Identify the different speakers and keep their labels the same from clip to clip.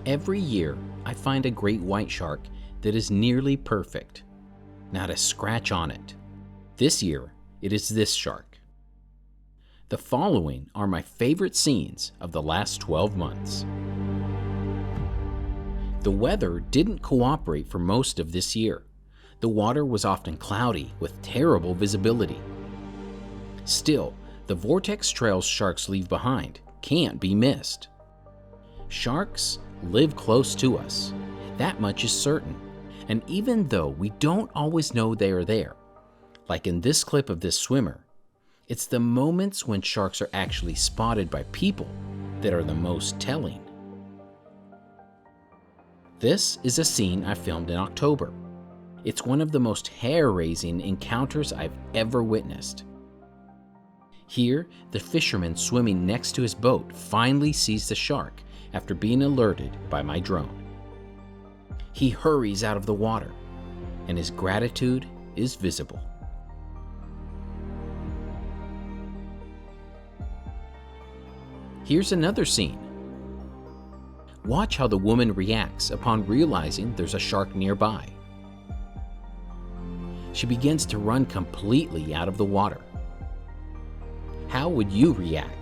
Speaker 1: Every year, I find a great white shark that is nearly perfect. Not a scratch on it. This year, it is this shark. The following are my favorite scenes of the last 12 months. The weather didn't cooperate for most of this year. The water was often cloudy with terrible visibility. Still, the vortex trails sharks leave behind can't be missed. Sharks live close to us. That much is certain. And even though we don't always know they are there, like in this clip of this swimmer, it's the moments when sharks are actually spotted by people that are the most telling. This is a scene I filmed in October. It's one of the most hair-raising encounters I've ever witnessed. Here, the fisherman swimming next to his boat finally sees the shark after being alerted by my drone. He hurries out of the water, and his gratitude is visible. Here's another scene. Watch how the woman reacts upon realizing there's a shark nearby. She begins to run completely out of the water. How would you react?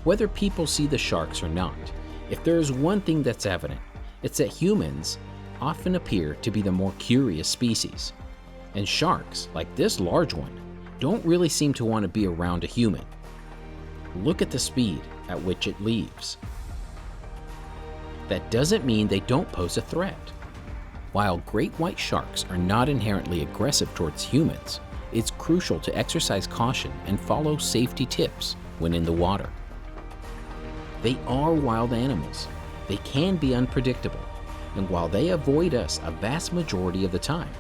Speaker 1: Whether people see the sharks or not, if there is one thing that's evident, it's that humans often appear to be the more curious species. And sharks, like this large one, don't really seem to want to be around a human. Look at the speed at which it leaves. That doesn't mean they don't pose a threat. While great white sharks are not inherently aggressive towards humans, it's crucial to exercise caution and follow safety tips when in the water. They are wild animals. They can be unpredictable, and while they avoid us a vast majority of the time,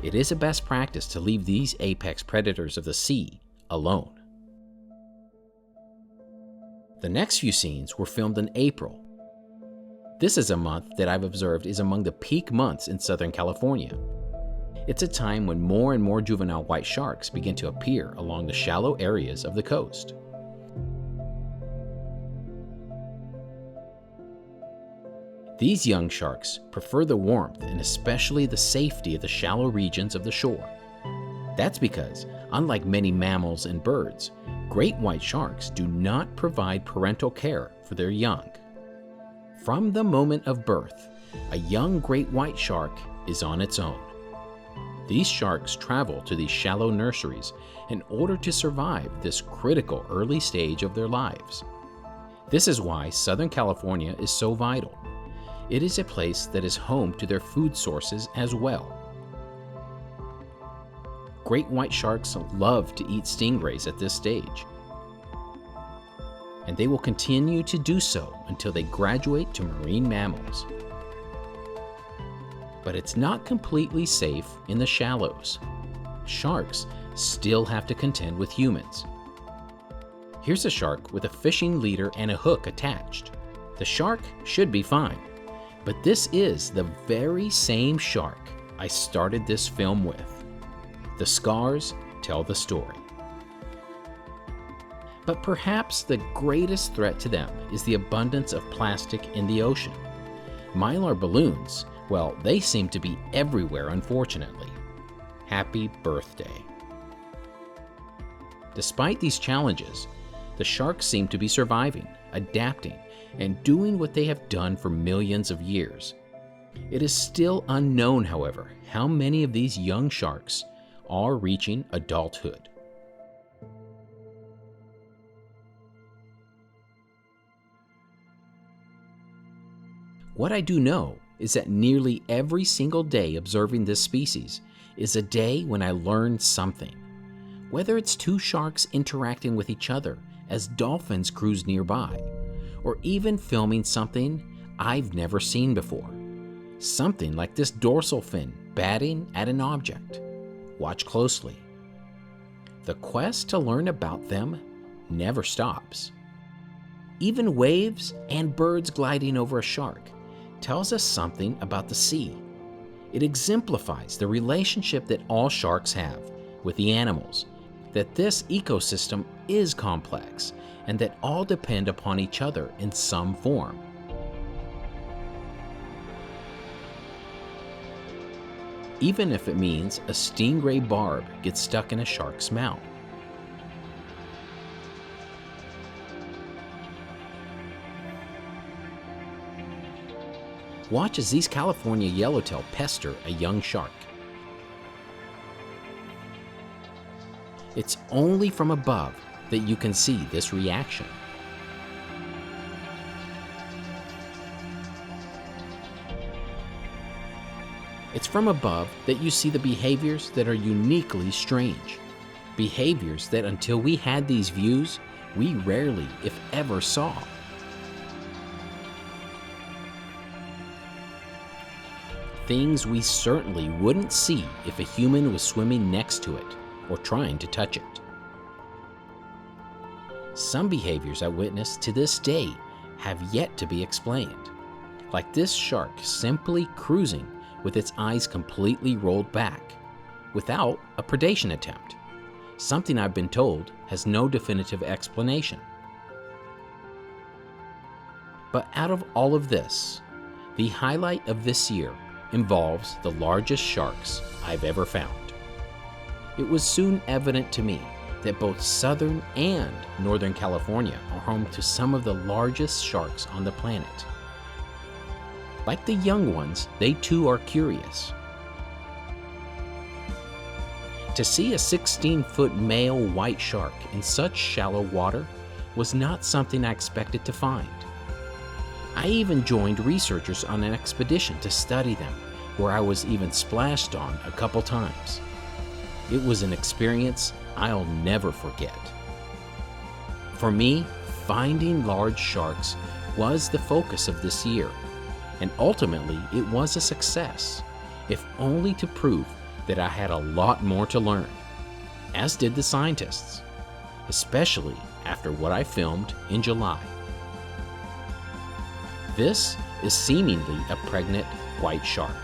Speaker 1: it is a best practice to leave these apex predators of the sea alone. The next few scenes were filmed in April. This is a month that I've observed is among the peak months in Southern California. It's a time when more and more juvenile white sharks begin to appear along the shallow areas of the coast. These young sharks prefer the warmth and especially the safety of the shallow regions of the shore. That's because, unlike many mammals and birds, great white sharks do not provide parental care for their young. From the moment of birth, a young great white shark is on its own. These sharks travel to these shallow nurseries in order to survive this critical early stage of their lives. This is why Southern California is so vital. It is a place that is home to their food sources as well. Great white sharks love to eat stingrays at this stage, and they will continue to do so until they graduate to marine mammals. But it's not completely safe in the shallows. Sharks still have to contend with humans. Here's a shark with a fishing leader and a hook attached. The shark should be fine, but this is the very same shark I started this film with. The scars tell the story. But perhaps the greatest threat to them is the abundance of plastic in the ocean. Mylar balloons, well, they seem to be everywhere, unfortunately. Happy birthday. Despite these challenges, the sharks seem to be surviving, adapting, and doing what they have done for millions of years. It is still unknown, however, how many of these young sharks are reaching adulthood. What I do know is that nearly every single day observing this species is a day when I learn something. Whether it's two sharks interacting with each other as dolphins cruise nearby, or even filming something I've never seen before. Something like this dorsal fin batting at an object. Watch closely. The quest to learn about them never stops. Even waves and birds gliding over a shark tells us something about the sea. It exemplifies the relationship that all sharks have with the animals that this ecosystem is complex and that all depend upon each other in some form. Even if it means a stingray barb gets stuck in a shark's mouth. Watch as these California yellowtail pester a young shark. It's only from above that you can see this reaction. It's from above that you see the behaviors that are uniquely strange. Behaviors that until we had these views, we rarely, if ever, saw. Things we certainly wouldn't see if a human was swimming next to it or trying to touch it. Some behaviors I witnessed to this day have yet to be explained, like this shark simply cruising with its eyes completely rolled back, without a predation attempt, something I've been told has no definitive explanation. But out of all of this, the highlight of this year involves the largest sharks I've ever found. It was soon evident to me that both Southern and Northern California are home to some of the largest sharks on the planet. Like the young ones, they too are curious. To see a 16-foot male white shark in such shallow water was not something I expected to find. I even joined researchers on an expedition to study them, where I was even splashed on a couple times. It was an experience I'll never forget. For me, finding large sharks was the focus of this year, and ultimately it was a success, if only to prove that I had a lot more to learn, as did the scientists, especially after what I filmed in July. This is seemingly a pregnant white shark.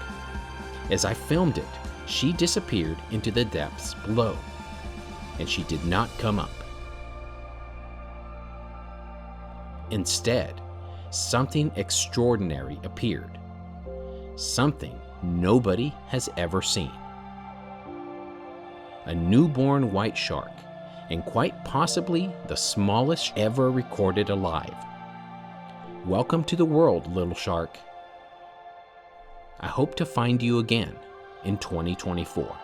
Speaker 1: As I filmed it, she disappeared into the depths below, and she did not come up. Instead, something extraordinary appeared, something nobody has ever seen. A newborn white shark, and quite possibly the smallest ever recorded alive. Welcome to the world, little shark. I hope to find you again in 2024.